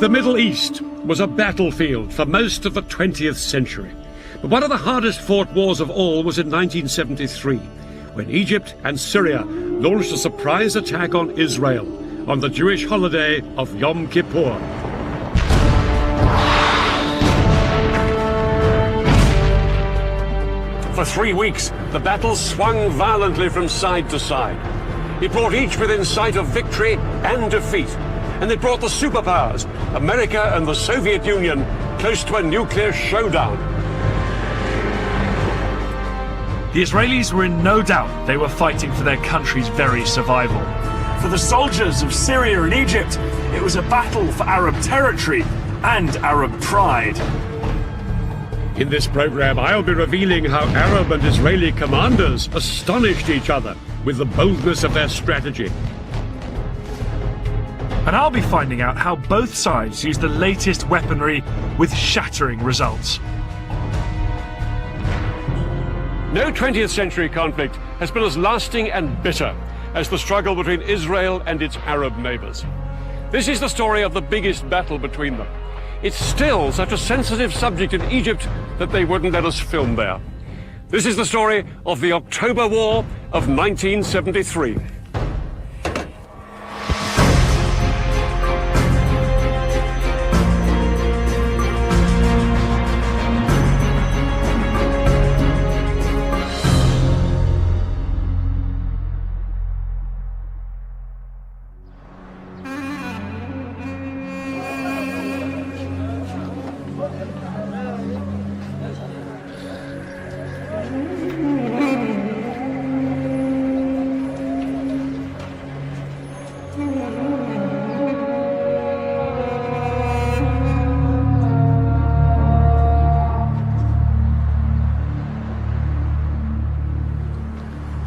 The Middle East was a battlefield for most of the 20th century. But one of the hardest fought wars of all was in 1973, when Egypt and Syria launched a surprise attack on Israel on the Jewish holiday of Yom Kippur. For 3 weeks, the battle swung violently from side to side. It brought each within sight of victory and defeat. And it brought the superpowers, America and the Soviet Union, close to a nuclear showdown. The Israelis were in no doubt they were fighting for their country's very survival. For the soldiers of Syria and Egypt, it was a battle for Arab territory and Arab pride. In this program, I'll be revealing how Arab and Israeli commanders astonished each other with the boldness of their strategy. And I'll be finding out how both sides used the latest weaponry with shattering results. No 20th century conflict has been as lasting and bitter as the struggle between Israel and its Arab neighbors. This is the story of the biggest battle between them. It's still such a sensitive subject in Egypt that they wouldn't let us film there. This is the story of the October War of 1973.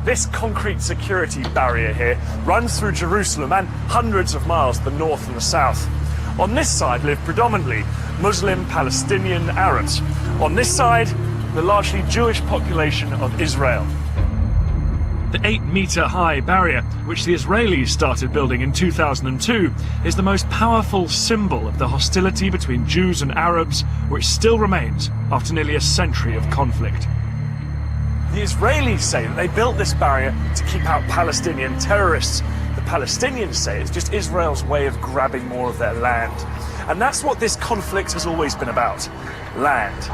This concrete security barrier here runs through Jerusalem and hundreds of miles to the north and the south. On this side live predominantly Muslim Palestinian Arabs. On this side, the largely Jewish population of Israel. The 8-meter-high barrier, which the Israelis started building in 2002, is the most powerful symbol of the hostility between Jews and Arabs, which still remains after nearly a century of conflict. The Israelis say that they built this barrier to keep out Palestinian terrorists. The Palestinians say it's just Israel's way of grabbing more of their land. And that's what this conflict has always been about: land.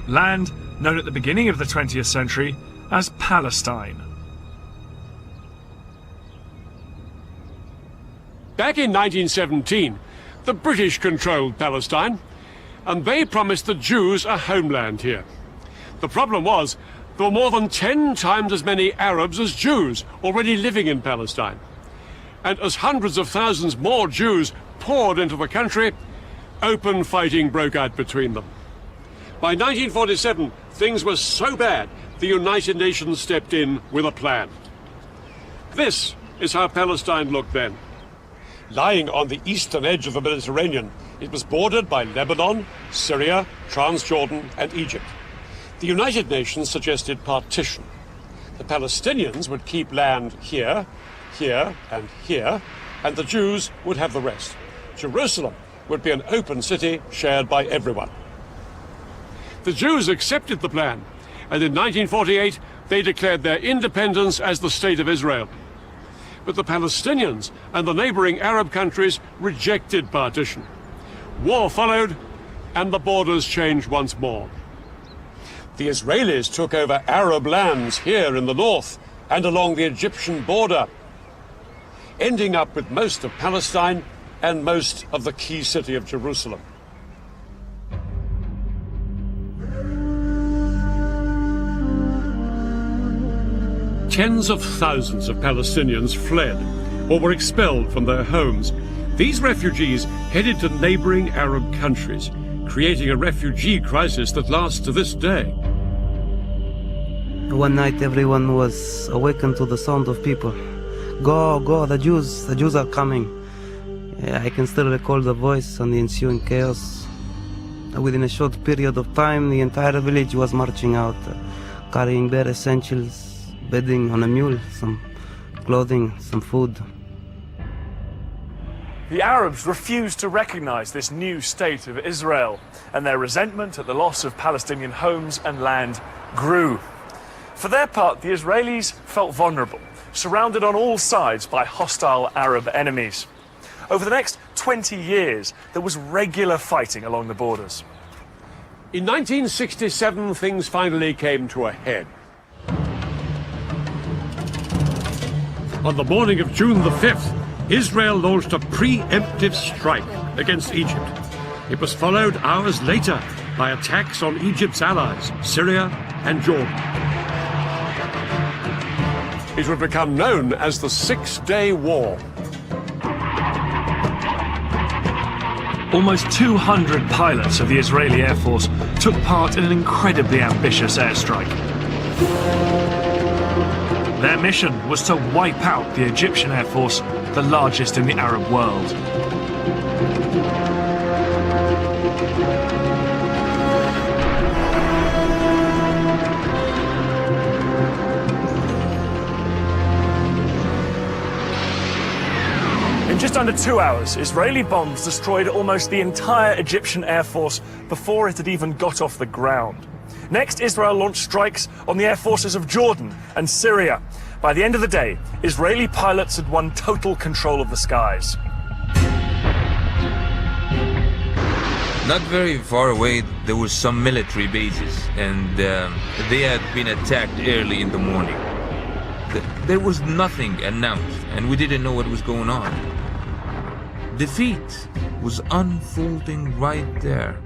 Land known at the beginning of the 20th century as Palestine. Back in 1917, the British controlled Palestine, and they promised the Jews a homeland here. The problem was, there were more than 10 times as many Arabs as Jews already living in Palestine. And as hundreds of thousands more Jews poured into the country, open fighting broke out between them. By 1947, things were so bad, the United Nations stepped in with a plan. This is how Palestine looked then. Lying on the eastern edge of the Mediterranean, it was bordered by Lebanon, Syria, Transjordan, and Egypt. The United Nations suggested partition. The Palestinians would keep land here, here, and here, and the Jews would have the rest. Jerusalem would be an open city shared by everyone. The Jews accepted the plan, and in 1948 they declared their independence as the State of Israel. But the Palestinians and the neighboring Arab countries rejected partition. War followed, and the borders changed once more. The Israelis took over Arab lands here in the north and along the Egyptian border, ending up with most of Palestine and most of the key city of Jerusalem. Tens of thousands of Palestinians fled or were expelled from their homes. These refugees headed to neighboring Arab countries, creating a refugee crisis that lasts to this day. One night everyone was awakened to the sound of people. Go, go, the Jews are coming. I can still recall the voice and the ensuing chaos. Within a short period of time, the entire village was marching out, carrying bare essentials, bedding on a mule, some clothing, some food. The Arabs refused to recognize this new state of Israel, and their resentment at the loss of Palestinian homes and land grew. For their part, the Israelis felt vulnerable, surrounded on all sides by hostile Arab enemies. Over the next 20 years, there was regular fighting along the borders. In 1967, things finally came to a head. On the morning of June the 5th, Israel launched a preemptive strike against Egypt. It was followed hours later by attacks on Egypt's allies, Syria and Jordan. It would become known as the Six-Day War. Almost 200 pilots of the Israeli Air Force took part in an incredibly ambitious airstrike. Their mission was to wipe out the Egyptian Air Force, the largest in the Arab world. In just under 2 hours, Israeli bombs destroyed almost the entire Egyptian Air Force before it had even got off the ground. Next, Israel launched strikes on the air forces of Jordan and Syria. By the end of the day, Israeli pilots had won total control of the skies. Not very far away, there were some military bases, and they had been attacked early in the morning. There was nothing announced, and we didn't know what was going on. Defeat was unfolding right there.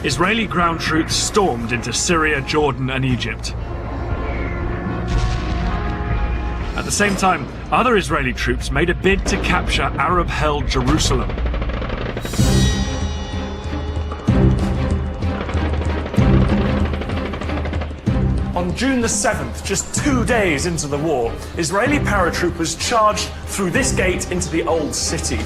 Israeli ground troops stormed into Syria, Jordan, and Egypt. At the same time, other Israeli troops made a bid to capture Arab-held Jerusalem. On June the 7th, just 2 days into the war, Israeli paratroopers charged through this gate into the old city.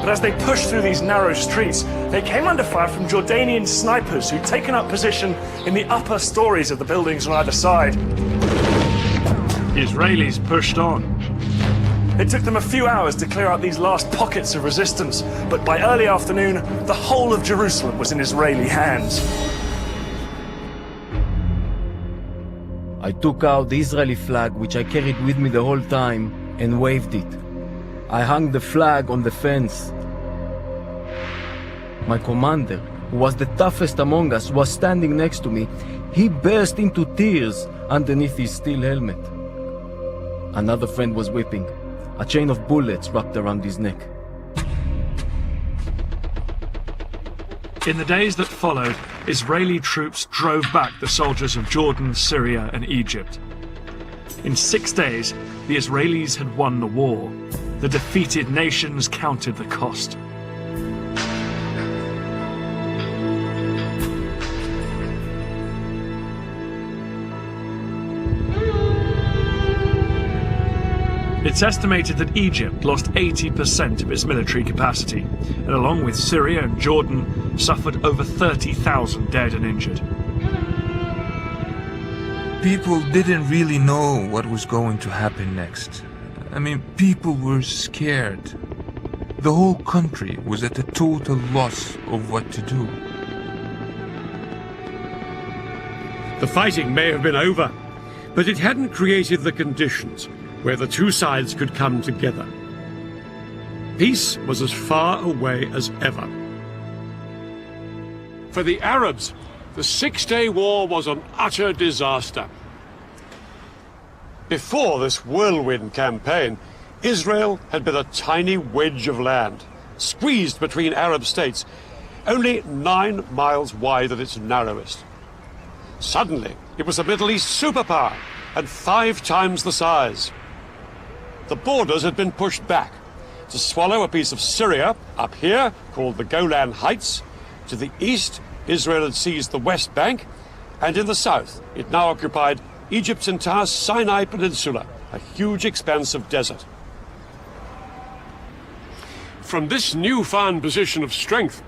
But as they pushed through these narrow streets, they came under fire from Jordanian snipers who'd taken up position in the upper stories of the buildings on either side. The Israelis pushed on. It took them a few hours to clear out these last pockets of resistance, but by early afternoon, the whole of Jerusalem was in Israeli hands. I took out the Israeli flag, which I carried with me the whole time, and waved it. I hung the flag on the fence. My commander, who was the toughest among us, was standing next to me. He burst into tears underneath his steel helmet. Another friend was weeping. A chain of bullets wrapped around his neck. In the days that followed, Israeli troops drove back the soldiers of Jordan, Syria, and Egypt. In 6 days, the Israelis had won the war. The defeated nations counted the cost. It's estimated that Egypt lost 80% of its military capacity, and along with Syria and Jordan, suffered over 30,000 dead and injured. People didn't really know what was going to happen next. I mean, people were scared. The whole country was at a total loss of what to do. The fighting may have been over, but it hadn't created the conditions where the two sides could come together. Peace was as far away as ever. For the Arabs, the Six-Day War was an utter disaster. Before this whirlwind campaign, Israel had been a tiny wedge of land, squeezed between Arab states, only 9 miles wide at its narrowest. Suddenly, it was a Middle East superpower, and 5 times the size. The borders had been pushed back to swallow a piece of Syria up here, called the Golan Heights. To the east, Israel had seized the West Bank, And in the south, it now occupied Egypt's entire Sinai Peninsula, a huge expanse of desert. From this newfound position of strength,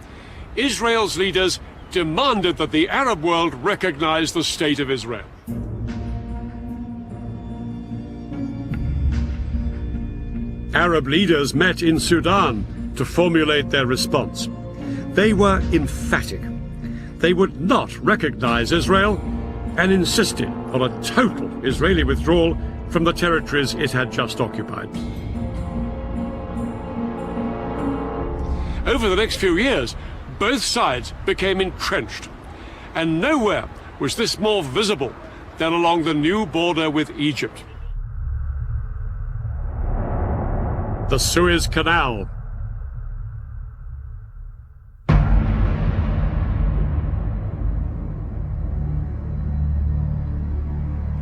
Israel's leaders demanded that the Arab world recognize the state of Israel. Arab leaders met in Sudan to formulate their response. They were emphatic. They would not recognize Israel and insisted on a total Israeli withdrawal from the territories it had just occupied. Over the next few years, both sides became entrenched, and nowhere was this more visible than along the new border with Egypt. The Suez Canal.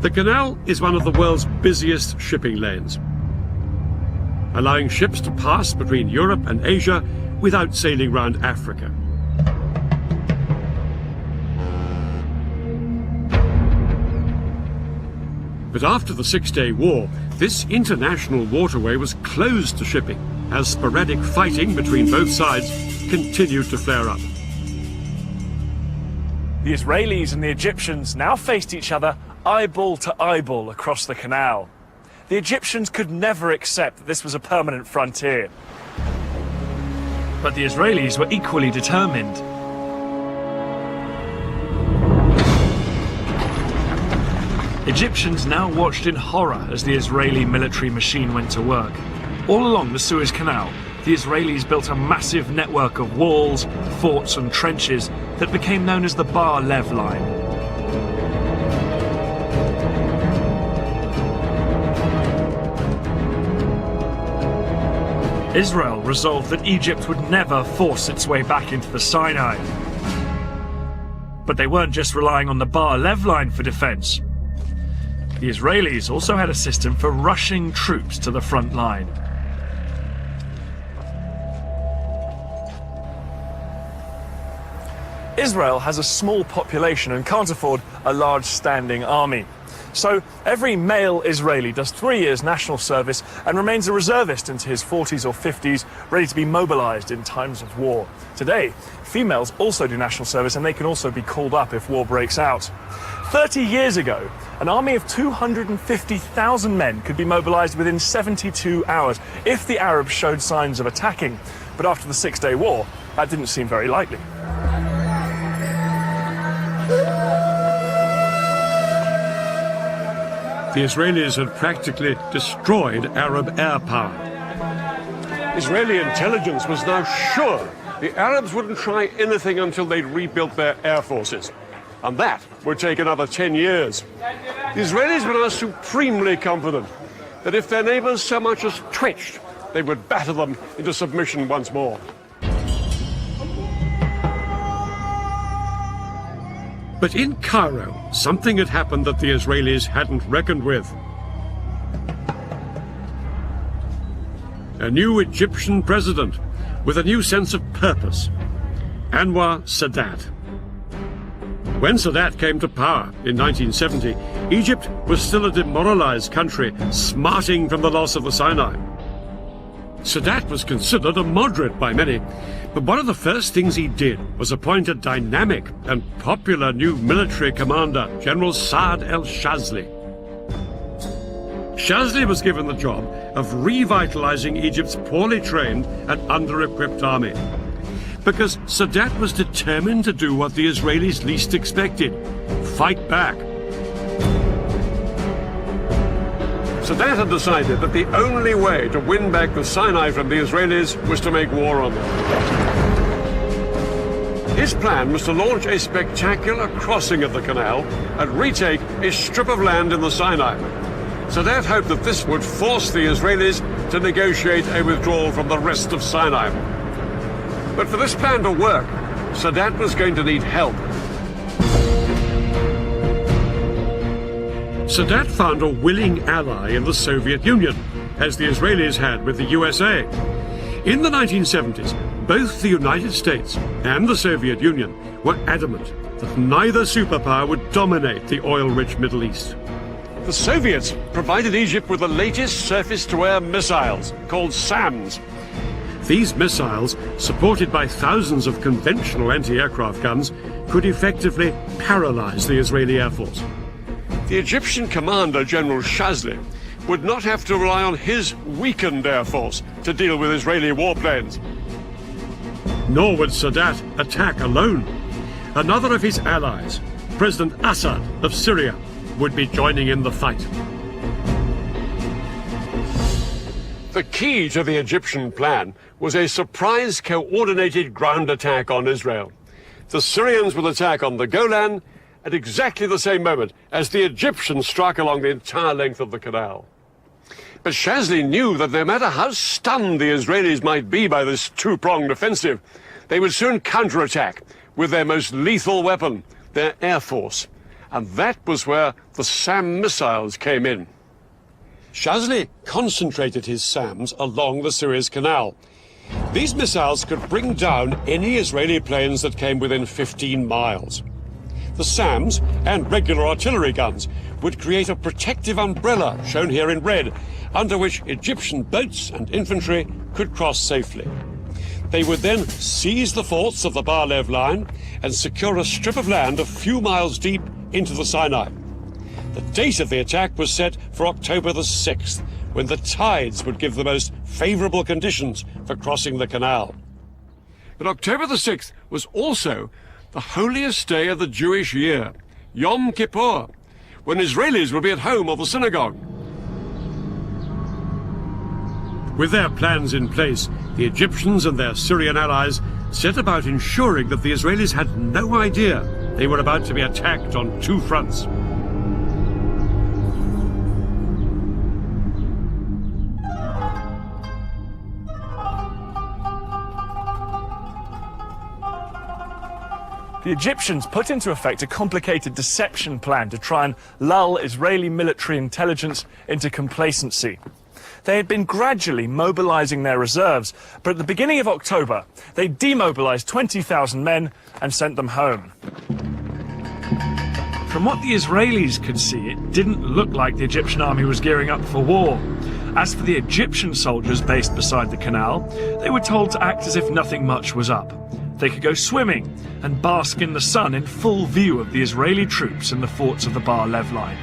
The canal is one of the world's busiest shipping lanes, allowing ships to pass between Europe and Asia without sailing round Africa. But after the Six-Day War, this international waterway was closed to shipping as sporadic fighting between both sides continued to flare up. The Israelis and the Egyptians now faced each other eyeball to eyeball across the canal. The Egyptians could never accept that this was a permanent frontier. But the Israelis were equally determined. Egyptians now watched in horror as the Israeli military machine went to work. All along the Suez Canal, the Israelis built a massive network of walls, forts and trenches that became known as the Bar Lev Line. Israel resolved that Egypt would never force its way back into the Sinai. But they weren't just relying on the Bar Lev Line for defense. The Israelis also had a system for rushing troops to the front line. Israel has a small population and can't afford a large standing army. So every male Israeli does 3 years national service and remains a reservist into his 40s or 50s, ready to be mobilized in times of war. Today, females also do national service and they can also be called up if war breaks out. 30 years ago, an army of 250,000 men could be mobilized within 72 hours if the Arabs showed signs of attacking. But after the Six-Day War, that didn't seem very likely. The Israelis had practically destroyed Arab air power. Israeli intelligence was now sure the Arabs wouldn't try anything until they'd rebuilt their air forces. And that would take another 10 years. The Israelis were now supremely confident that if their neighbors so much as twitched, they would batter them into submission once more. But in Cairo, something had happened that the Israelis hadn't reckoned with. A new Egyptian president with a new sense of purpose, Anwar Sadat. When Sadat came to power in 1970, Egypt was still a demoralized country, smarting from the loss of the Sinai. Sadat was considered a moderate by many, but one of the first things he did was appoint a dynamic and popular new military commander, General Saad el-Shazli. Shazli was given the job of revitalizing Egypt's poorly trained and under-equipped army, because Sadat was determined to do what the Israelis least expected: fight back. Sadat had decided that the only way to win back the Sinai from the Israelis was to make war on them. His plan was to launch a spectacular crossing of the canal and retake a strip of land in the Sinai. Sadat hoped that this would force the Israelis to negotiate a withdrawal from the rest of Sinai. But for this plan to work, Sadat was going to need help. Sadat found a willing ally in the Soviet Union, as the Israelis had with the USA. In the 1970s, both the United States and the Soviet Union were adamant that neither superpower would dominate the oil-rich Middle East. The Soviets provided Egypt with the latest surface-to-air missiles, called SAMs. These missiles, supported by thousands of conventional anti-aircraft guns, could effectively paralyze the Israeli Air Force. The Egyptian commander, General Shazli, would not have to rely on his weakened air force to deal with Israeli warplanes. Nor would Sadat attack alone. Another of his allies, President Assad of Syria, would be joining in the fight. The key to the Egyptian plan was a surprise coordinated ground attack on Israel. The Syrians would attack on the Golan at exactly the same moment as the Egyptians struck along the entire length of the canal. But Shazli knew that no matter how stunned the Israelis might be by this two-pronged offensive, they would soon counterattack with their most lethal weapon, their air force. And that was where the SAM missiles came in. Shazli concentrated his SAMs along the Suez Canal. These missiles could bring down any Israeli planes that came within 15 miles. The SAMs and regular artillery guns would create a protective umbrella, shown here in red, under which Egyptian boats and infantry could cross safely. They would then seize the forts of the Bar-Lev line and secure a strip of land a few miles deep into the Sinai. The date of the attack was set for October the 6th, when the tides would give the most favorable conditions for crossing the canal. But October the 6th was also the holiest day of the Jewish year, Yom Kippur, when Israelis would be at home or the synagogue. With their plans in place, the Egyptians and their Syrian allies set about ensuring that the Israelis had no idea they were about to be attacked on two fronts. The Egyptians put into effect a complicated deception plan to try and lull Israeli military intelligence into complacency. They had been gradually mobilizing their reserves, but at the beginning of October, they demobilized 20,000 men and sent them home. From what the Israelis could see, it didn't look like the Egyptian army was gearing up for war. As for the Egyptian soldiers based beside the canal, they were told to act as if nothing much was up. They could go swimming and bask in the sun in full view of the Israeli troops in the forts of the Bar-Lev line.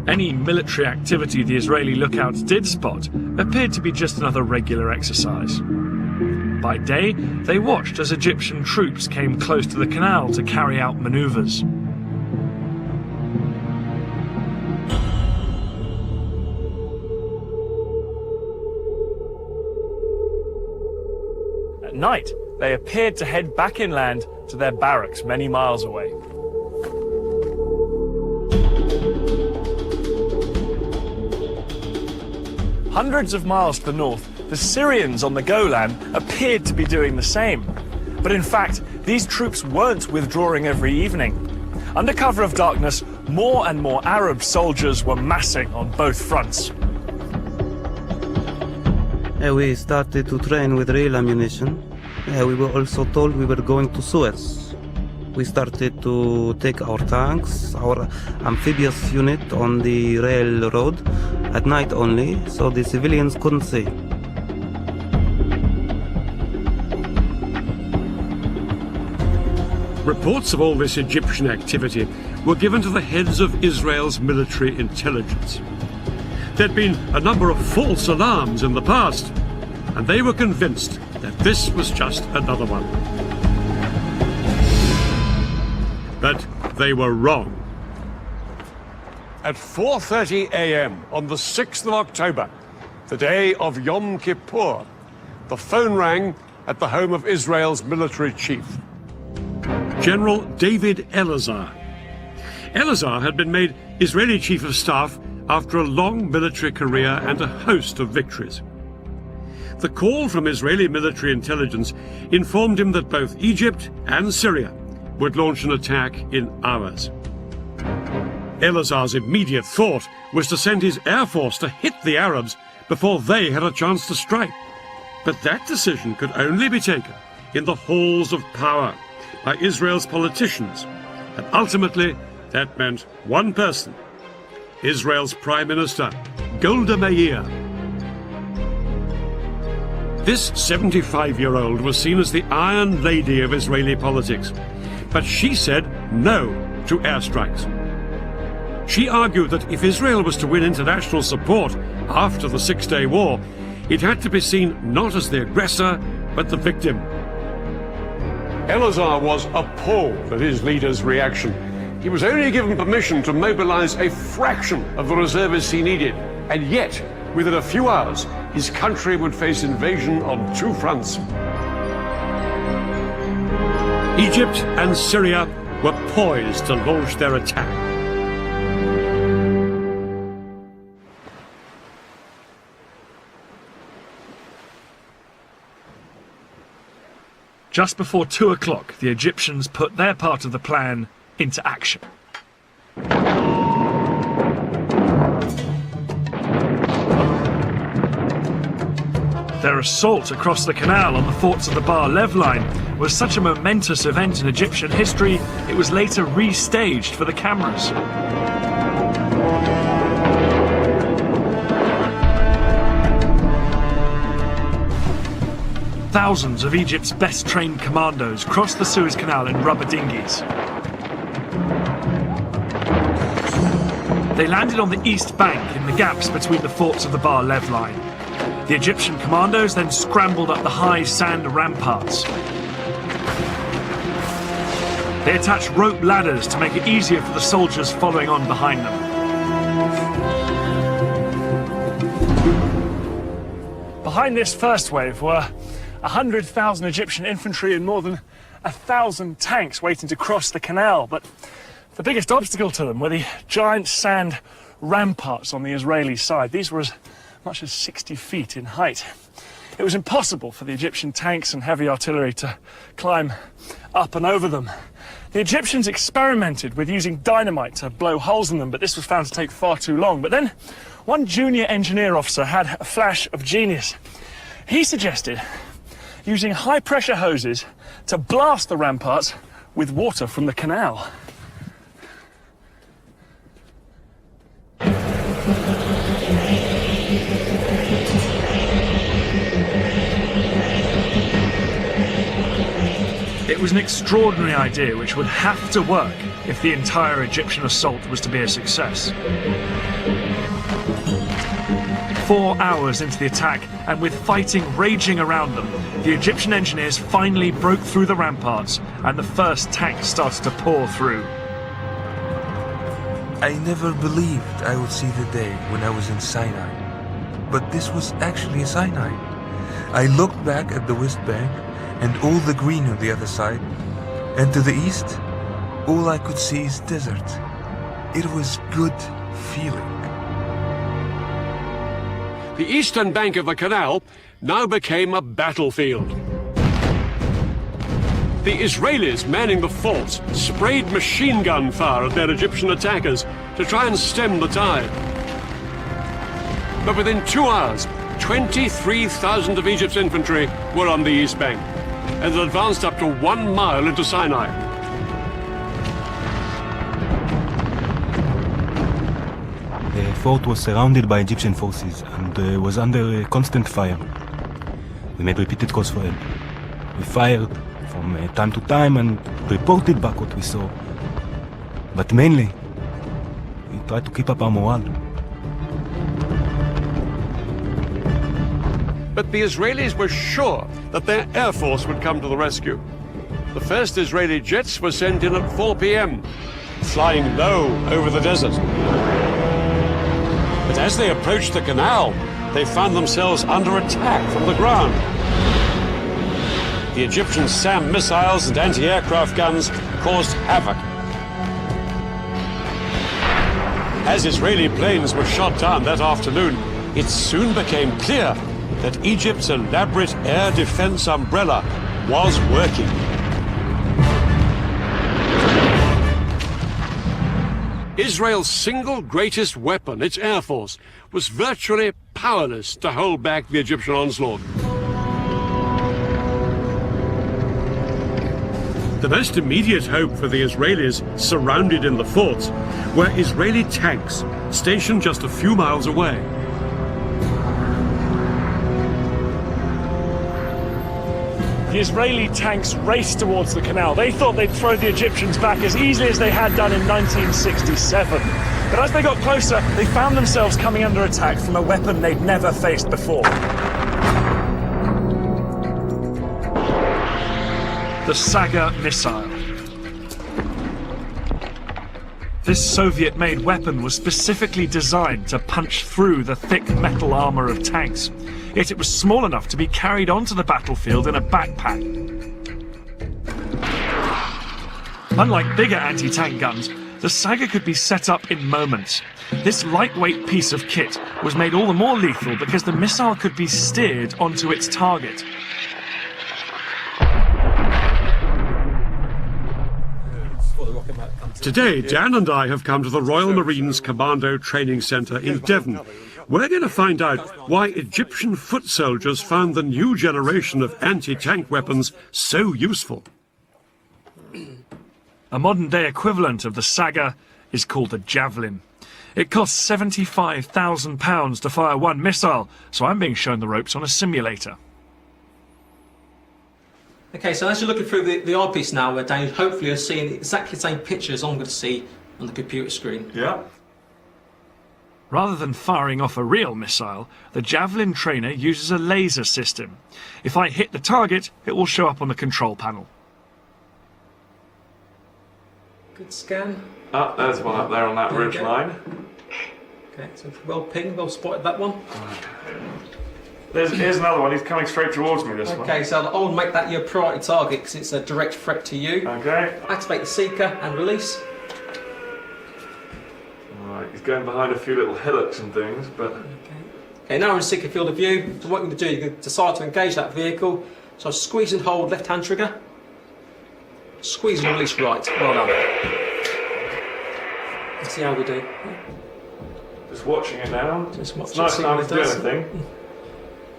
Any military activity the Israeli lookouts did spot appeared to be just another regular exercise. By day, they watched as Egyptian troops came close to the canal to carry out maneuvers. At night, they appeared to head back inland to their barracks many miles away. Hundreds of miles to the north, the Syrians on the Golan appeared to be doing the same. But in fact, these troops weren't withdrawing every evening. Under cover of darkness, more and more Arab soldiers were massing on both fronts. We started to train with real ammunition. We were also told we were going to Suez. We started to take our tanks, our amphibious unit on the railroad at night only, so the civilians couldn't see. Reports of all this Egyptian activity were given to the heads of Israel's military intelligence. There'd been a number of false alarms in the past, and they were convinced that this was just another one. But they were wrong. At 4:30 a.m. on the 6th of October, the day of Yom Kippur, the phone rang at the home of Israel's military chief, General David Elazar. Elazar had been made Israeli chief of staff after a long military career and a host of victories. The call from Israeli military intelligence informed him that both Egypt and Syria would launch an attack in hours. Elazar's immediate thought was to send his air force to hit the Arabs before they had a chance to strike. But that decision could only be taken in the halls of power, by Israel's politicians. And ultimately, that meant one person, Israel's Prime Minister, Golda Meir. This 75-year-old was seen as the Iron Lady of Israeli politics, but she said no to airstrikes. She argued that if Israel was to win international support after the Six-Day War, it had to be seen not as the aggressor, but the victim. Eleazar was appalled at his leader's reaction. He was only given permission to mobilize a fraction of the reservists he needed, and yet, within a few hours, his country would face invasion on two fronts. Egypt and Syria were poised to launch their attack. Just before 2 o'clock, the Egyptians put their part of the plan into action. Their assault across the canal on the forts of the Bar Lev line was such a momentous event in Egyptian history, it was later restaged for the cameras. Thousands of Egypt's best-trained commandos crossed the Suez Canal in rubber dinghies. They landed on the east bank in the gaps between the forts of the Bar Lev line. The Egyptian commandos then scrambled up the high sand ramparts. They attached rope ladders to make it easier for the soldiers following on behind them. Behind this first wave were 100,000 Egyptian infantry and more than 1,000 tanks waiting to cross the canal, but the biggest obstacle to them were the giant sand ramparts on the Israeli side. These were as much as 60 feet in height. It was impossible for the Egyptian tanks and heavy artillery to climb up and over them. The Egyptians experimented with using dynamite to blow holes in them, but this was found to take far too long. But then one junior engineer officer had a flash of genius. He suggested using high-pressure hoses to blast the ramparts with water from the canal. It was an extraordinary idea which would have to work if the entire Egyptian assault was to be a success. 4 hours into the attack, and with fighting raging around them, the Egyptian engineers finally broke through the ramparts, and the first tanks started to pour through. I never believed I would see the day when I was in Sinai. But this was actually Sinai. I looked back at the West Bank and all the green on the other side, and to the east, all I could see is desert. It was good feeling. The eastern bank of the canal now became a battlefield. The Israelis manning the forts sprayed machine gun fire at their Egyptian attackers to try and stem the tide. But within 2 hours, 23,000 of Egypt's infantry were on the east bank, and had advanced up to 1 mile into Sinai. The fort was surrounded by Egyptian forces and was under constant fire. We made repeated calls for help. We fired from time to time and reported back what we saw. But mainly, we tried to keep up our morale. But the Israelis were sure that their air force would come to the rescue. The first Israeli jets were sent in at 4 p.m., flying low over the desert. But as they approached the canal, they found themselves under attack from the ground. The Egyptian SAM missiles and anti-aircraft guns caused havoc. As Israeli planes were shot down that afternoon, it soon became clear that Egypt's elaborate air defense umbrella was working. Israel's single greatest weapon, its air force, was virtually powerless to hold back the Egyptian onslaught. The most immediate hope for the Israelis surrounded in the forts were Israeli tanks stationed just a few miles away. The Israeli tanks raced towards the canal. They thought they'd throw the Egyptians back as easily as they had done in 1967. But as they got closer, they found themselves coming under attack from a weapon they'd never faced before. The Saga missile. This Soviet-made weapon was specifically designed to punch through the thick metal armour of tanks. Yet it was small enough to be carried onto the battlefield in a backpack. Unlike bigger anti-tank guns, the Saga could be set up in moments. This lightweight piece of kit was made all the more lethal because the missile could be steered onto its target. Today, Dan and I have come to the Royal Marines Commando Training Centre in Devon. We're going to find out why Egyptian foot soldiers found the new generation of anti-tank weapons so useful. A modern-day equivalent of the Saga is called the Javelin. It costs £75,000 to fire one missile, so I'm being shown the ropes on a simulator. Okay, so as you're looking through the eyepiece now, Daniel, hopefully you're seeing exactly the same pictures I'm going to see on the computer screen. Yeah. Rather than firing off a real missile, the Javelin trainer uses a laser system. If I hit the target, it will show up on the control panel. Good scan. Oh, there's one up there on that ridge line. Okay, so well pinged, well spotted that one. Here's another one. He's coming straight towards me, this one. Okay, so I'll make that your priority target because it's a direct threat to you. Okay. Activate the seeker and release. Alright, he's going behind a few little hillocks and things, but... Okay, now we're in seeker field of view. So what you're going to do, you're going to decide to engage that vehicle. So squeeze and hold left hand trigger. Squeeze and release right. Well done. Let's see how we do. Just watching it now. Just watch it's nice time to do anything.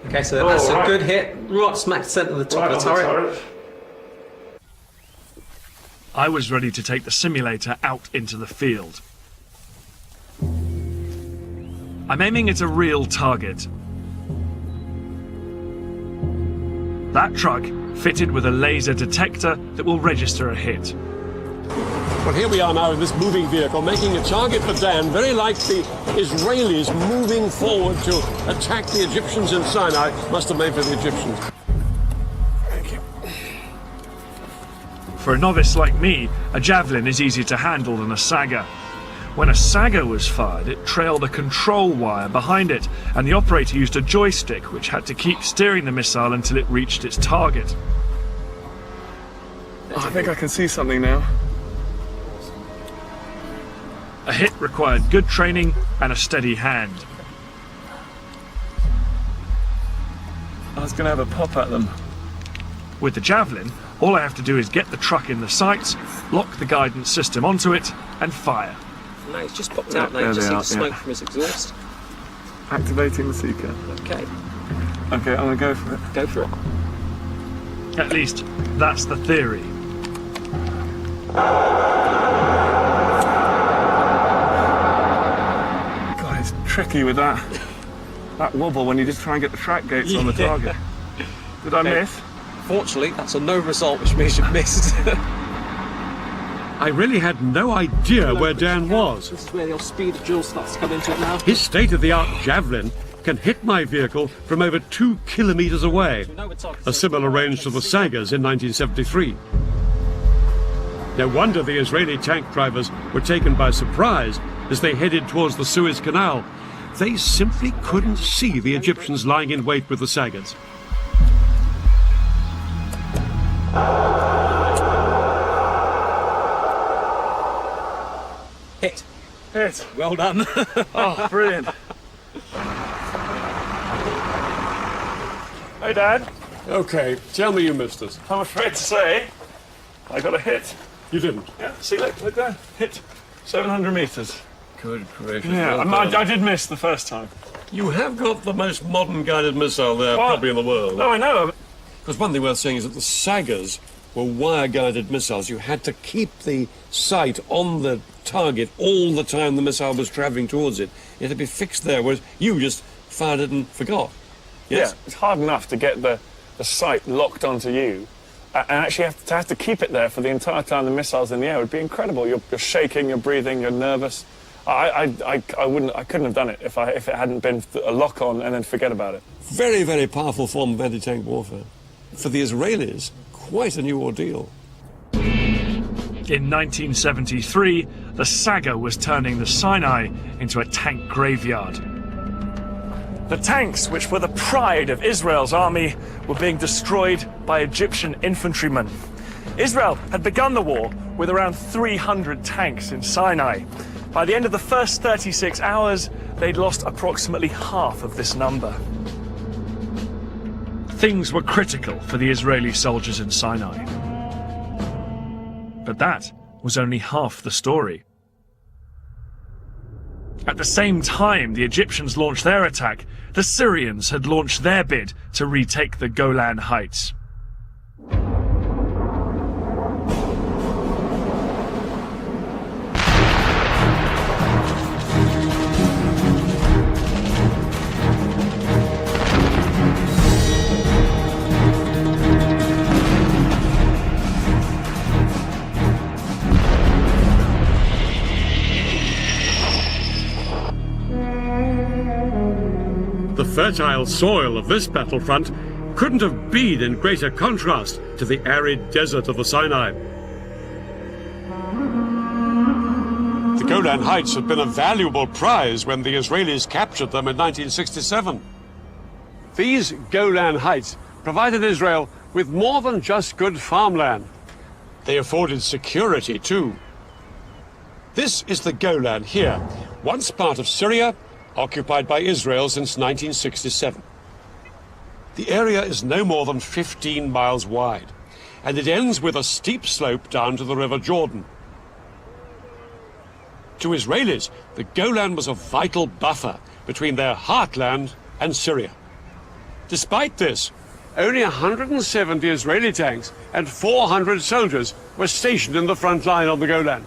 Okay, so that's a good hit. Right smack centre of the top of the turret. I was ready to take the simulator out into the field. I'm aiming at a real target. That truck fitted with a laser detector that will register a hit. Well, here we are now in this moving vehicle, making a target for Dan, very like the Israelis moving forward to attack the Egyptians in Sinai. Must have made for the Egyptians. Thank you. For a novice like me, a Javelin is easier to handle than a Saga. When a Saga was fired, it trailed a control wire behind it, and the operator used a joystick which had to keep steering the missile until it reached its target. Oh, I think I can see something now. A hit required good training and a steady hand. I was going to have a pop at them. With the Javelin, all I have to do is get the truck in the sights, lock the guidance system onto it, and fire. No, it's just popped out now. You just see the smoke from his exhaust. Activating the seeker. Okay. Okay, I'm going to go for it. Go for it. At least, that's the theory. God, it's tricky with that wobble when you just try and get the track gates on the target. Did I miss? Fortunately, that's a no result, which means you've missed. I really had no idea where Dan was. This is where the old speed of duel starts to come into it now. His state-of-the-art Javelin can hit my vehicle from over 2 kilometers away, a similar range to the Sagas in 1973. No wonder the Israeli tank drivers were taken by surprise as they headed towards the Suez Canal. They simply couldn't see the Egyptians lying in wait with the Sagas. Hit. Hit. Well done. Oh, brilliant. Hey, Dad. Okay, tell me you missed us. I'm afraid to say, I got a hit. You didn't? Yeah, see, look there. Hit 700 metres. Good gracious. Yeah, I did miss the first time. You have got the most modern guided missile there, What? probably in the world. No, I know. Because one thing worth saying is that the Sagas were wire-guided missiles. You had to keep the sight on the target all the time the missile was travelling towards it. It had to be fixed there, whereas you just fired it and forgot. Yes? Yeah, it's hard enough to get the sight locked onto you, and actually have to keep it there for the entire time the missile's in the air. It would be incredible. You're shaking, you're breathing, you're nervous. I couldn't have done it if it hadn't been a lock on and then forget about it. Very, very powerful form of anti-tank warfare. For the Israelis, quite a new ordeal. In 1973, the saga was turning the Sinai into a tank graveyard. The tanks, which were the pride of Israel's army, were being destroyed by Egyptian infantrymen. Israel had begun the war with around 300 tanks in Sinai. By the end of the first 36 hours, they'd lost approximately half of this number. Things were critical for the Israeli soldiers in Sinai. But that was only half the story. At the same time the Egyptians launched their attack, the Syrians had launched their bid to retake the Golan Heights. The fertile soil of this battlefront couldn't have been in greater contrast to the arid desert of the Sinai. The Golan Heights had been a valuable prize when the Israelis captured them in 1967. These Golan Heights provided Israel with more than just good farmland. They afforded security too. This is the Golan here, once part of Syria, occupied by Israel since 1967. The area is no more than 15 miles wide, and it ends with a steep slope down to the River Jordan. To Israelis, the Golan was a vital buffer between their heartland and Syria. Despite this, only 170 Israeli tanks and 400 soldiers were stationed in the front line on the Golan.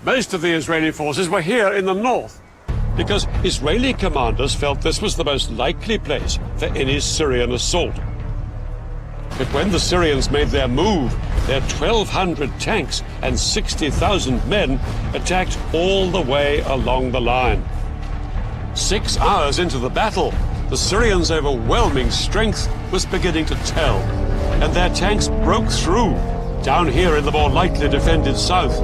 Most of the Israeli forces were here in the north, because Israeli commanders felt this was the most likely place for any Syrian assault. But when the Syrians made their move, their 1,200 tanks and 60,000 men attacked all the way along the line. 6 hours into the battle, the Syrians' overwhelming strength was beginning to tell, and their tanks broke through, down here in the more lightly defended south.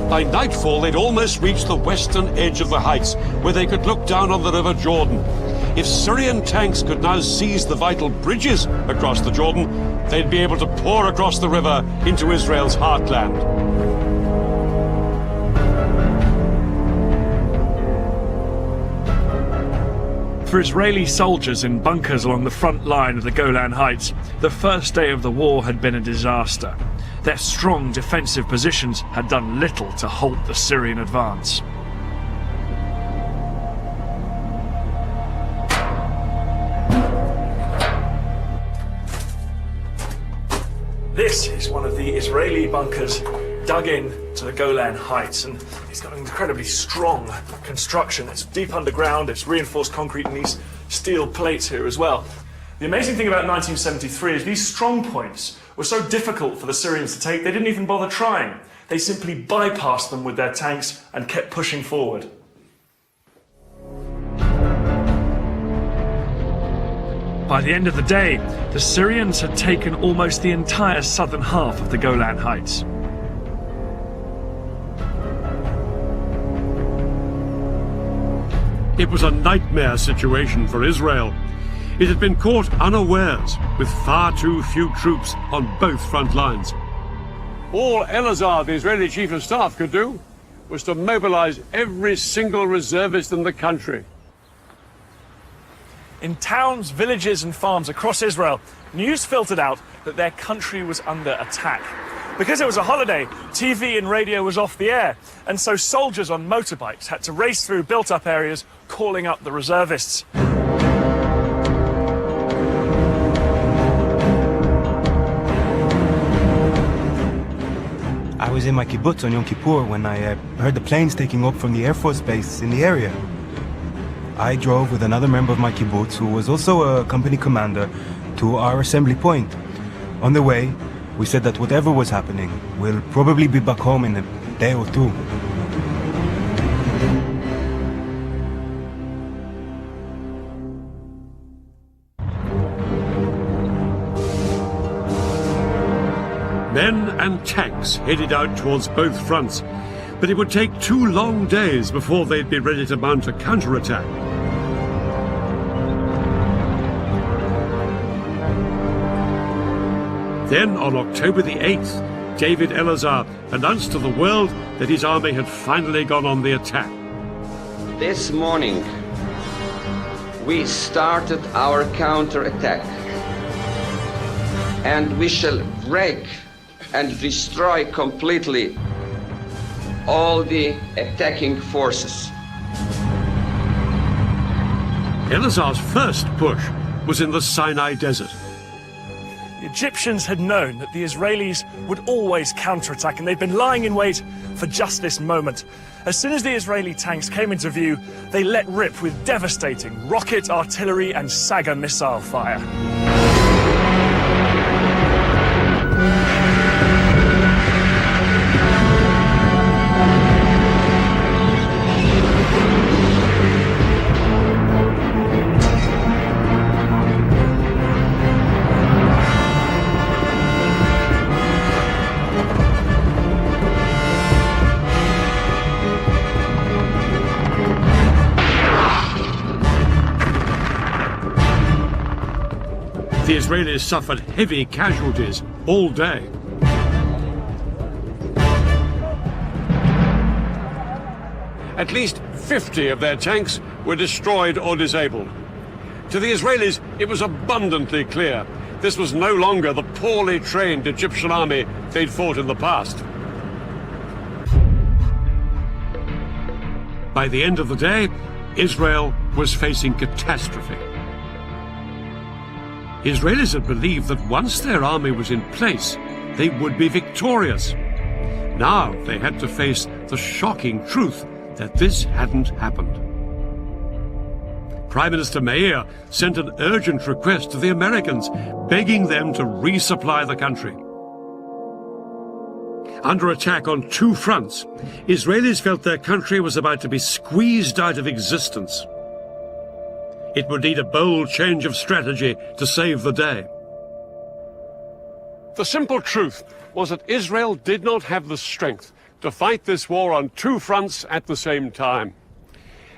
By nightfall, they'd almost reached the western edge of the heights, where they could look down on the River Jordan. If Syrian tanks could now seize the vital bridges across the Jordan, they'd be able to pour across the river into Israel's heartland. For Israeli soldiers in bunkers along the front line of the Golan Heights, the first day of the war had been a disaster. Their strong defensive positions had done little to halt the Syrian advance. This is one of the Israeli bunkers dug in to the Golan Heights, and it's got an incredibly strong construction. It's deep underground, it's reinforced concrete, and these steel plates here as well. The amazing thing about 1973 is these strong points were so difficult for the Syrians to take, they didn't even bother trying. They simply bypassed them with their tanks and kept pushing forward. By the end of the day, the Syrians had taken almost the entire southern half of the Golan Heights. It was a nightmare situation for Israel. It had been caught unawares, with far too few troops on both front lines. All Elazar, the Israeli chief of staff, could do was to mobilize every single reservist in the country. In towns, villages and farms across Israel, news filtered out that their country was under attack. Because it was a holiday, TV and radio was off the air, and so soldiers on motorbikes had to race through built-up areas calling up the reservists. in my kibbutz on Yom Kippur when I heard the planes taking off from the Air Force base in the area. I drove with another member of my kibbutz, who was also a company commander, to our assembly point. On the way, we said that whatever was happening, we'll probably be back home in a day or two. Men and tanks headed out towards both fronts, but it would take 2 long days before they'd be ready to mount a counterattack. Then, on October the 8th, David Elazar announced to the world that his army had finally gone on the attack. This morning, we started our counterattack, and we shall break and destroy completely all the attacking forces. Elazar's first push was in the Sinai Desert. The Egyptians had known that the Israelis would always counterattack, and they'd been lying in wait for just this moment. As soon as the Israeli tanks came into view, they let rip with devastating rocket, artillery, and Saga missile fire. The Israelis suffered heavy casualties all day. At least 50 of their tanks were destroyed or disabled. To the Israelis, it was abundantly clear this was no longer the poorly trained Egyptian army they'd fought in the past. By the end of the day, Israel was facing catastrophe. Israelis had believed that once their army was in place, they would be victorious. Now they had to face the shocking truth that this hadn't happened. Prime Minister Meir sent an urgent request to the Americans, begging them to resupply the country. Under attack on 2 fronts, Israelis felt their country was about to be squeezed out of existence. It would need a bold change of strategy to save the day. The simple truth was that Israel did not have the strength to fight this war on 2 fronts at the same time.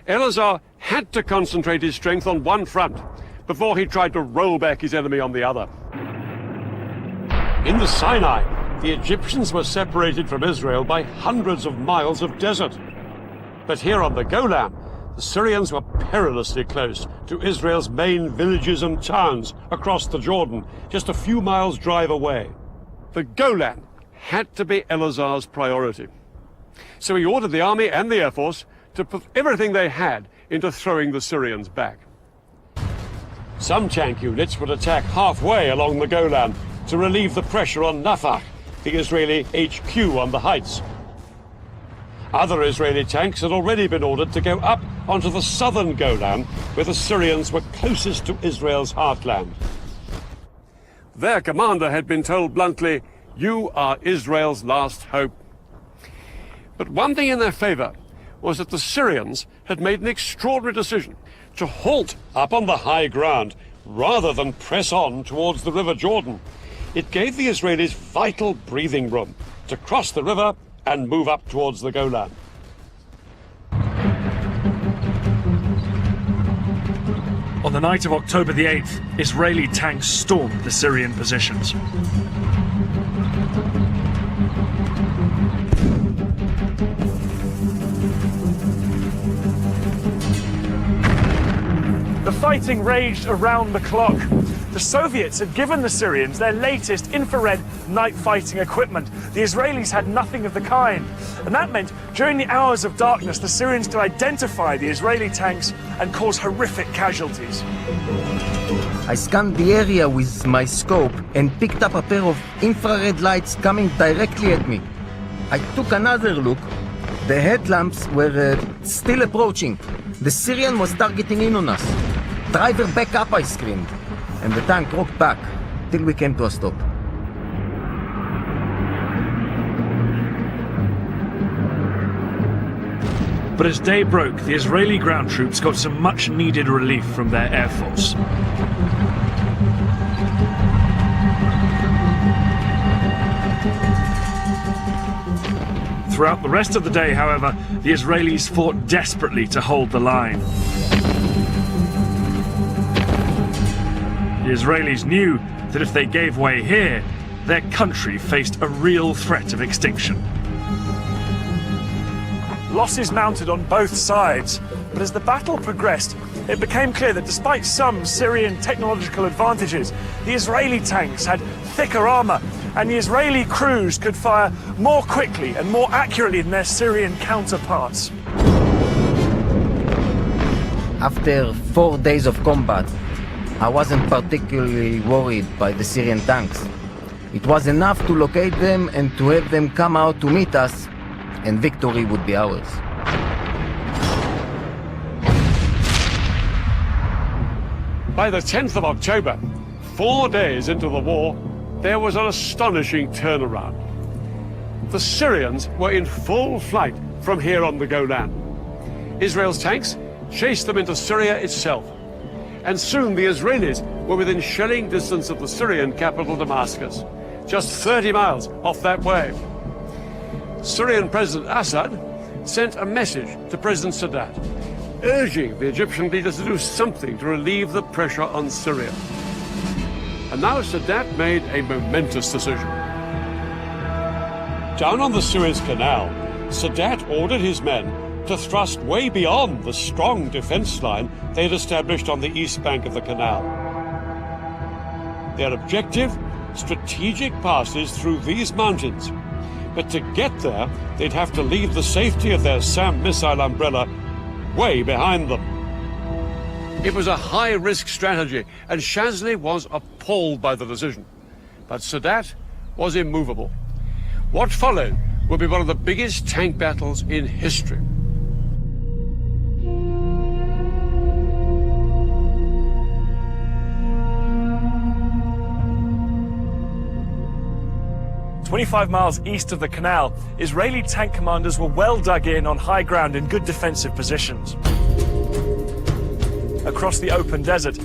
Elazar had to concentrate his strength on one front before he tried to roll back his enemy on the other. In the Sinai, the Egyptians were separated from Israel by hundreds of miles of desert. But here on the Golan, the Syrians were perilously close to Israel's main villages and towns across the Jordan, just a few miles' drive away. The Golan had to be Elazar's priority. So he ordered the army and the air force to put everything they had into throwing the Syrians back. Some tank units would attack halfway along the Golan to relieve the pressure on Nafak, the Israeli HQ on the heights. Other Israeli tanks had already been ordered to go up onto the southern Golan, where the Syrians were closest to Israel's heartland. Their commander had been told bluntly, "You are Israel's last hope." But one thing in their favor was that the Syrians had made an extraordinary decision to halt up on the high ground rather than press on towards the River Jordan. It gave the Israelis vital breathing room to cross the river and move up towards the Golan. On the night of October the 8th, Israeli tanks stormed the Syrian positions. The fighting raged around the clock. The Soviets had given the Syrians their latest infrared night fighting equipment. The Israelis had nothing of the kind. And that meant during the hours of darkness, the Syrians could identify the Israeli tanks and cause horrific casualties. I scanned the area with my scope and picked up a pair of infrared lights coming directly at me. I took another look. The headlamps were still approaching. The Syrian was targeting in on us. Driver, back up, I screamed. And the tank rocked back till we came to a stop. But as day broke, the Israeli ground troops got some much-needed relief from their air force. Throughout the rest of the day, however, the Israelis fought desperately to hold the line. The Israelis knew that if they gave way here, their country faced a real threat of extinction. Losses mounted on both sides, but as the battle progressed, it became clear that despite some Syrian technological advantages, the Israeli tanks had thicker armor, and the Israeli crews could fire more quickly and more accurately than their Syrian counterparts. After 4 days of combat, I wasn't particularly worried by the Syrian tanks. It was enough to locate them and to have them come out to meet us, and victory would be ours. By the 10th of October, 4 days into the war, there was an astonishing turnaround. The Syrians were in full flight from here on the Golan. Israel's tanks chased them into Syria itself, and soon the Israelis were within shelling distance of the Syrian capital Damascus, just 30 miles off that way. Syrian President Assad sent a message to President Sadat, urging the Egyptian leaders to do something to relieve the pressure on Syria. And now Sadat made a momentous decision. Down on the Suez Canal, Sadat ordered his men to thrust way beyond the strong defense line they had established on the east bank of the canal. Their objective, strategic passes through these mountains. But to get there, they'd have to leave the safety of their SAM missile umbrella way behind them. It was a high-risk strategy, and Shazli was appalled by the decision. But Sadat was immovable. What followed would be one of the biggest tank battles in history. "25 miles east of the canal, Israeli tank commanders were well dug in on high ground in good defensive positions. Across the open desert,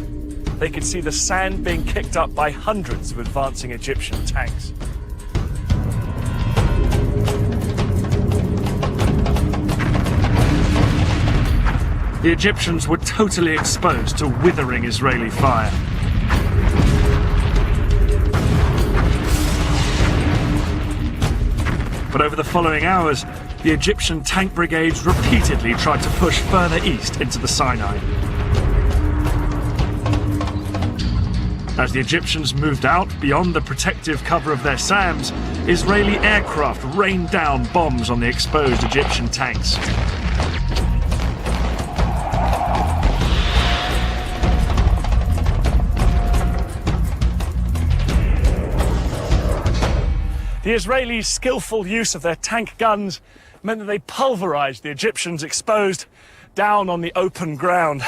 they could see the sand being kicked up by hundreds of advancing Egyptian tanks. The Egyptians were totally exposed to withering Israeli fire. But over the following hours, the Egyptian tank brigades repeatedly tried to push further east into the Sinai. As the Egyptians moved out beyond the protective cover of their SAMs, Israeli aircraft rained down bombs on the exposed Egyptian tanks. The Israelis' skillful use of their tank guns meant that they pulverized the Egyptians exposed down on the open ground.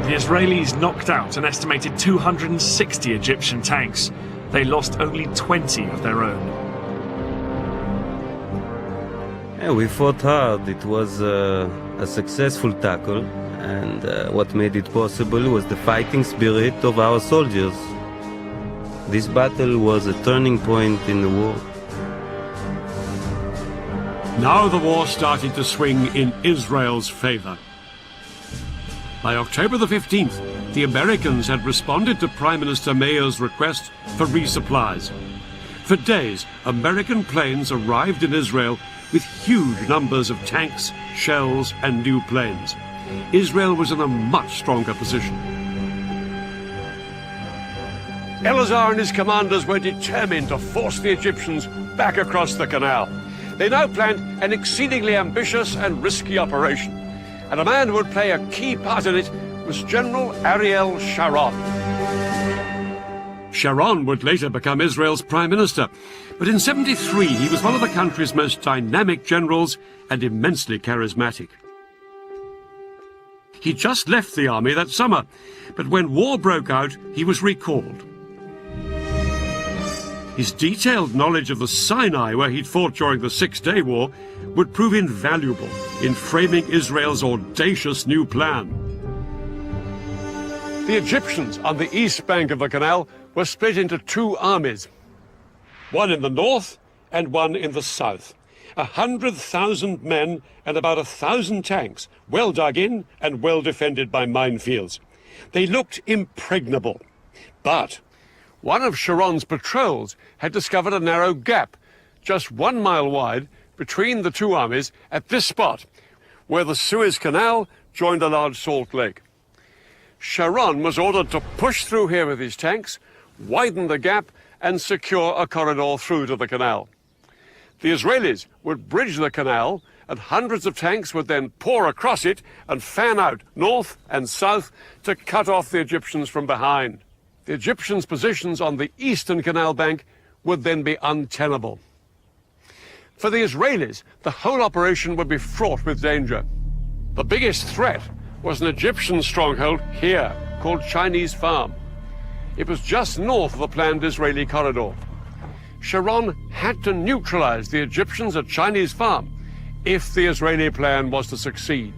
The Israelis knocked out an estimated 260 Egyptian tanks. They lost only 20 of their own. Yeah, we fought hard. It was a successful tackle, and what made it possible was the fighting spirit of our soldiers. This battle was a turning point in the war. Now the war started to swing in Israel's favor. By October the 15th, the Americans had responded to Prime Minister Meir's request for resupplies. For days, American planes arrived in Israel with huge numbers of tanks, shells, and new planes. Israel was in a much stronger position. Elazar and his commanders were determined to force the Egyptians back across the canal. They now planned an exceedingly ambitious and risky operation, and a man who would play a key part in it was General Ariel Sharon. Sharon would later become Israel's prime minister, but in 73 he was one of the country's most dynamic generals and immensely charismatic. He just left the army that summer, but when war broke out, he was recalled. His detailed knowledge of the Sinai, where he'd fought during the Six-Day War, would prove invaluable in framing Israel's audacious new plan. The Egyptians on the east bank of the canal were split into two armies, one in the north and one in the south. 100,000 men and about 1,000 tanks, well dug in and well defended by minefields. They looked impregnable, but one of Sharon's patrols had discovered a narrow gap, just 1 mile wide, between the two armies at this spot, where the Suez Canal joined a large salt lake. Sharon was ordered to push through here with his tanks, widen the gap, and secure a corridor through to the canal. The Israelis would bridge the canal, and hundreds of tanks would then pour across it and fan out north and south to cut off the Egyptians from behind. The Egyptians' positions on the eastern canal bank would then be untenable. For the Israelis, the whole operation would be fraught with danger. The biggest threat was an Egyptian stronghold here, called Chinese Farm. It was just north of the planned Israeli corridor. Sharon had to neutralize the Egyptians at Chinese Farm if the Israeli plan was to succeed.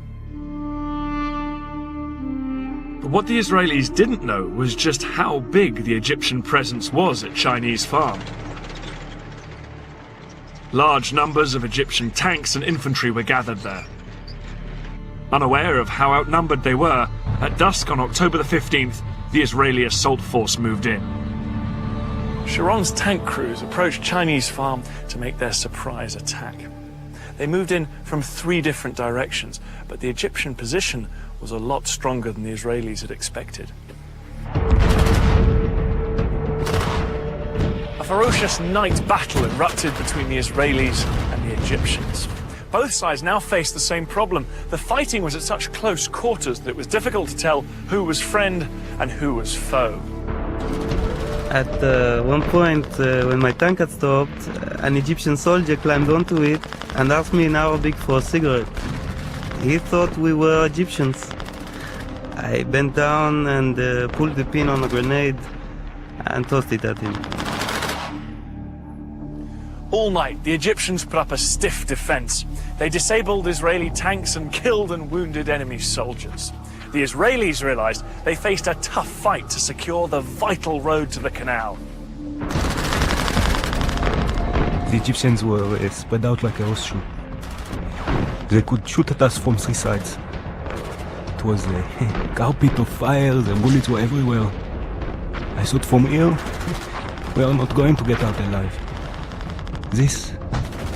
But what the Israelis didn't know was just how big the Egyptian presence was at Chinese Farm. Large numbers of Egyptian tanks and infantry were gathered there. Unaware of how outnumbered they were, at dusk on October the 15th, the Israeli assault force moved in. Sharon's tank crews approached Chinese Farm to make their surprise attack. They moved in from 3 different directions, but the Egyptian position was a lot stronger than the Israelis had expected. A ferocious night battle erupted between the Israelis and the Egyptians. Both sides now faced the same problem. The fighting was at such close quarters that it was difficult to tell who was friend and who was foe. At one point, when my tank had stopped, an Egyptian soldier climbed onto it and asked me in Arabic for a cigarette. He thought we were Egyptians. I bent down and pulled the pin on a grenade and tossed it at him. All night, the Egyptians put up a stiff defense. They disabled Israeli tanks and killed and wounded enemy soldiers. The Israelis realized they faced a tough fight to secure the vital road to the canal. The Egyptians were spread out like a horseshoe. They could shoot at us from 3 sides. It was a carpet of fire, the bullets were everywhere. I thought from here, we are not going to get out alive. This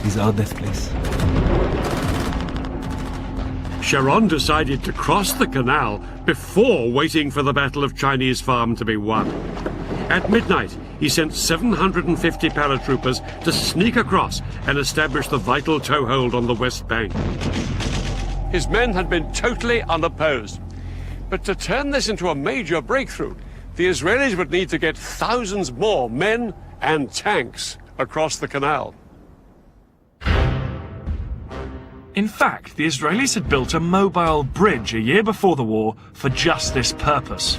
is our death place. Sharon decided to cross the canal before waiting for the Battle of Chinese Farm to be won. At midnight, he sent 750 paratroopers to sneak across and establish the vital toehold on the west bank. His men had been totally unopposed. But to turn this into a major breakthrough, the Israelis would need to get thousands more men and tanks across the canal. In fact, the Israelis had built a mobile bridge a year before the war for just this purpose.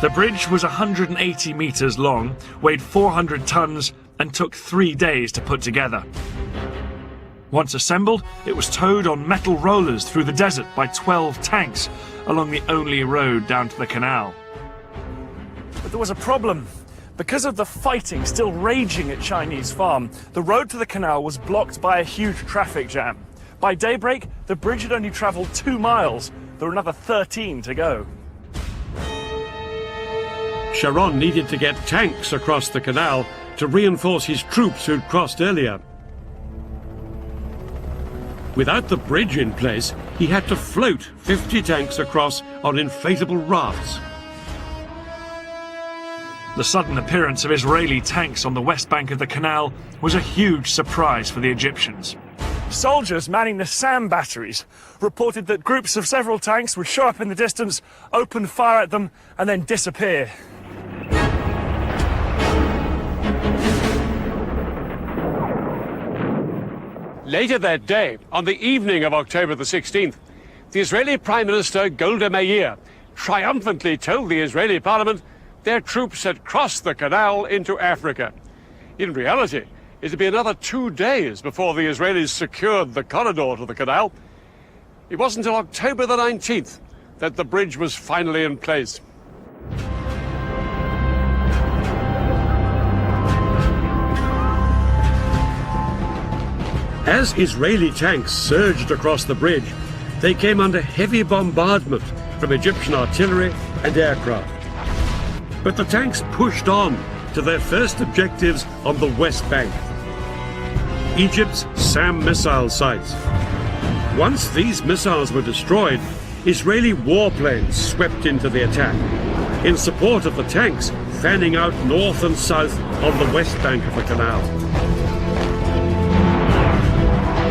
The bridge was 180 meters long, weighed 400 tons, and took 3 days to put together. Once assembled, it was towed on metal rollers through the desert by 12 tanks along the only road down to the canal. But there was a problem. Because of the fighting still raging at Chinese Farm, the road to the canal was blocked by a huge traffic jam. By daybreak, the bridge had only traveled 2 miles. There were another 13 to go. Sharon needed to get tanks across the canal to reinforce his troops who'd crossed earlier. Without the bridge in place, he had to float 50 tanks across on inflatable rafts. The sudden appearance of Israeli tanks on the west bank of the canal was a huge surprise for the Egyptians. Soldiers manning the SAM batteries reported that groups of several tanks would show up in the distance, open fire at them, and then disappear. Later that day, on the evening of October the 16th, the Israeli Prime Minister Golda Meir triumphantly told the Israeli parliament their troops had crossed the canal into Africa. In reality, it would be another 2 days before the Israelis secured the corridor to the canal. It wasn't until October the 19th that the bridge was finally in place. As Israeli tanks surged across the bridge, they came under heavy bombardment from Egyptian artillery and aircraft. But the tanks pushed on to their first objectives on the West Bank, Egypt's SAM missile sites. Once these missiles were destroyed, Israeli warplanes swept into the attack in support of the tanks fanning out north and south on the west bank of the canal.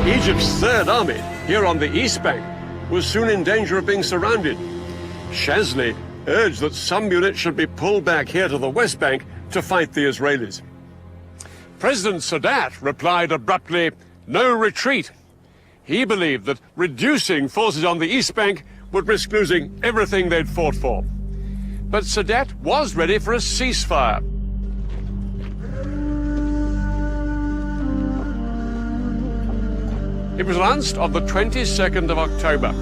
Egypt's Third Army, here on the east bank, was soon in danger of being surrounded. Shazli urged that some units should be pulled back here to the west bank to fight the Israelis. President Sadat replied abruptly, "No retreat." He believed that reducing forces on the east bank would risk losing everything they'd fought for. But Sadat was ready for a ceasefire. It was announced on the 22nd of October.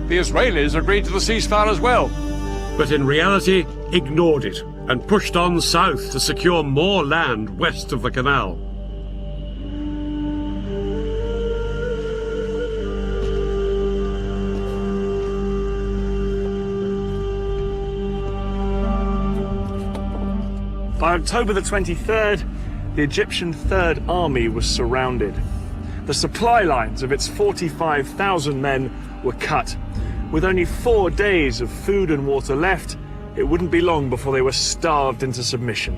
The Israelis agreed to the ceasefire as well, but in reality ignored it and pushed on south to secure more land west of the canal. By October the 23rd, the Egyptian Third Army was surrounded. The supply lines of its 45,000 men were cut. With only 4 days of food and water left, it wouldn't be long before they were starved into submission.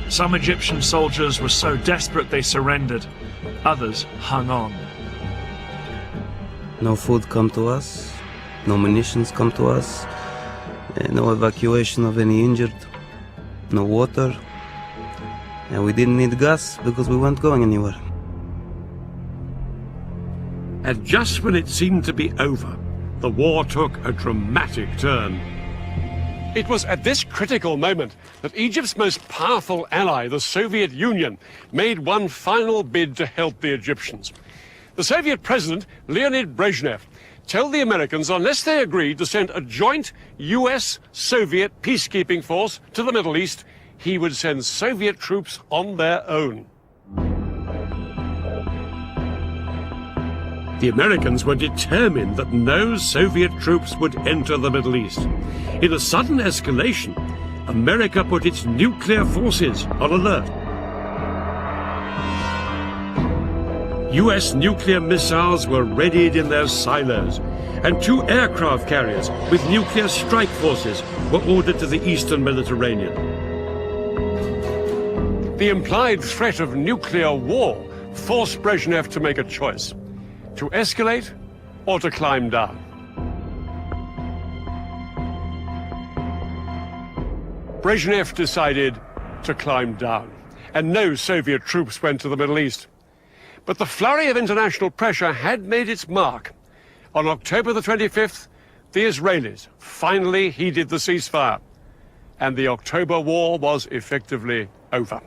Some Egyptian soldiers were so desperate they surrendered. Others hung on. No food come to us, no munitions come to us, no evacuation of any injured, no water, and we didn't need gas because we weren't going anywhere. And just when it seemed to be over, the war took a dramatic turn. It was at this critical moment that Egypt's most powerful ally, the Soviet Union, made one final bid to help the Egyptians. The Soviet president, Leonid Brezhnev, told the Americans unless they agreed to send a joint US-Soviet peacekeeping force to the Middle East, he would send Soviet troops on their own. The Americans were determined that no Soviet troops would enter the Middle East. In a sudden escalation, America put its nuclear forces on alert. US nuclear missiles were readied in their silos, and 2 aircraft carriers with nuclear strike forces were ordered to the eastern Mediterranean. The implied threat of nuclear war forced Brezhnev to make a choice: to escalate or to climb down. Brezhnev decided to climb down, and no Soviet troops went to the Middle East. But the flurry of international pressure had made its mark. On October the 25th, the Israelis finally heeded the ceasefire, and the October War was effectively over.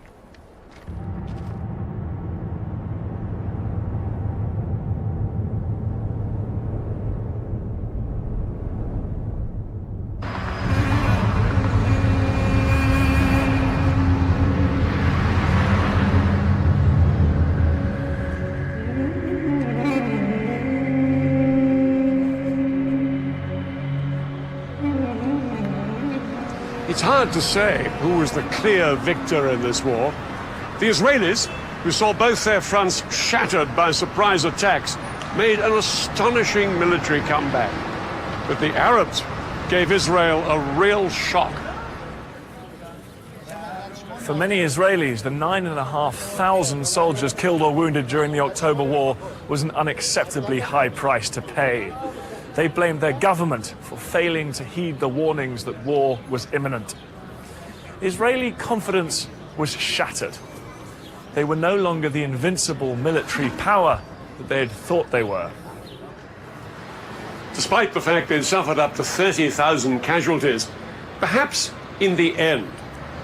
It's hard to say who was the clear victor in this war. The Israelis, who saw both their fronts shattered by surprise attacks, made an astonishing military comeback. But the Arabs gave Israel a real shock. For many Israelis, the 9,500 soldiers killed or wounded during the October War was an unacceptably high price to pay. They blamed their government for failing to heed the warnings that war was imminent. Israeli confidence was shattered. They were no longer the invincible military power that they had thought they were. Despite the fact they'd suffered up to 30,000 casualties, perhaps in the end,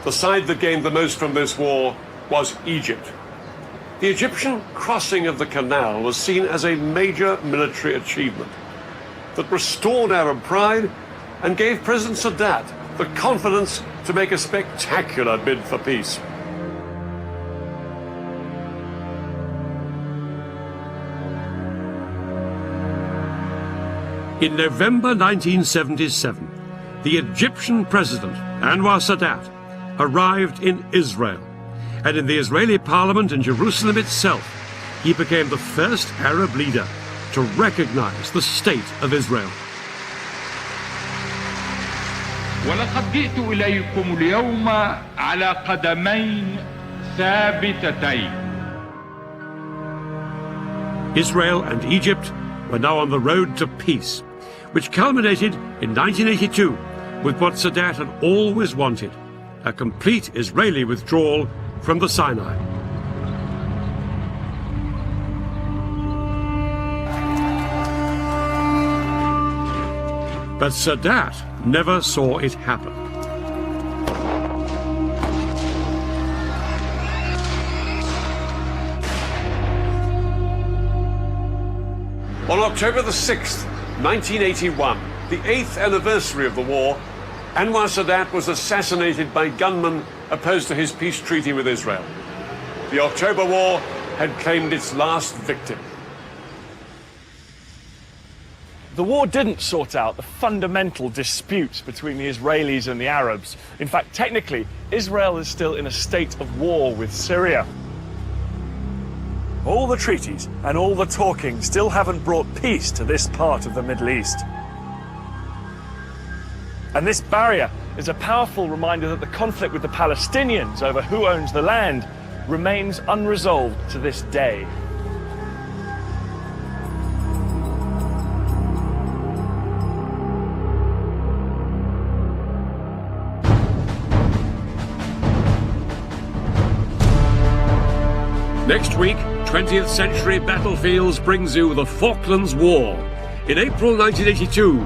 the side that gained the most from this war was Egypt. The Egyptian crossing of the canal was seen as a major military achievement that restored Arab pride and gave President Sadat the confidence to make a spectacular bid for peace. In November 1977, the Egyptian president, Anwar Sadat, arrived in Israel, and in the Israeli parliament in Jerusalem itself, he became the first Arab leader to recognize the state of Israel. ولقد جئت إليكم اليوم على قدمين ثابتتين. Israel and Egypt were now on the road to peace, which culminated in 1982 with what Sadat had always wanted, a complete Israeli withdrawal from the Sinai. But Sadat never saw it happen. On October the 6th, 1981, the 8th anniversary of the war, Anwar Sadat was assassinated by gunmen opposed to his peace treaty with Israel. The October War had claimed its last victim. The war didn't sort out the fundamental disputes between the Israelis and the Arabs. In fact, technically, Israel is still in a state of war with Syria. All the treaties and all the talking still haven't brought peace to this part of the Middle East. And this barrier is a powerful reminder that the conflict with the Palestinians over who owns the land remains unresolved to this day. Next week, 20th Century Battlefields brings you the Falklands War. In April 1982,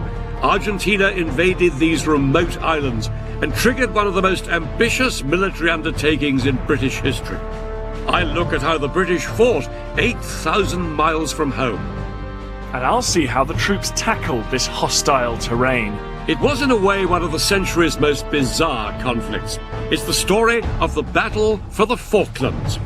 Argentina invaded these remote islands and triggered one of the most ambitious military undertakings in British history. I look at how the British fought 8,000 miles from home. And I'll see how the troops tackled this hostile terrain. It was in a way one of the century's most bizarre conflicts. It's the story of the battle for the Falklands.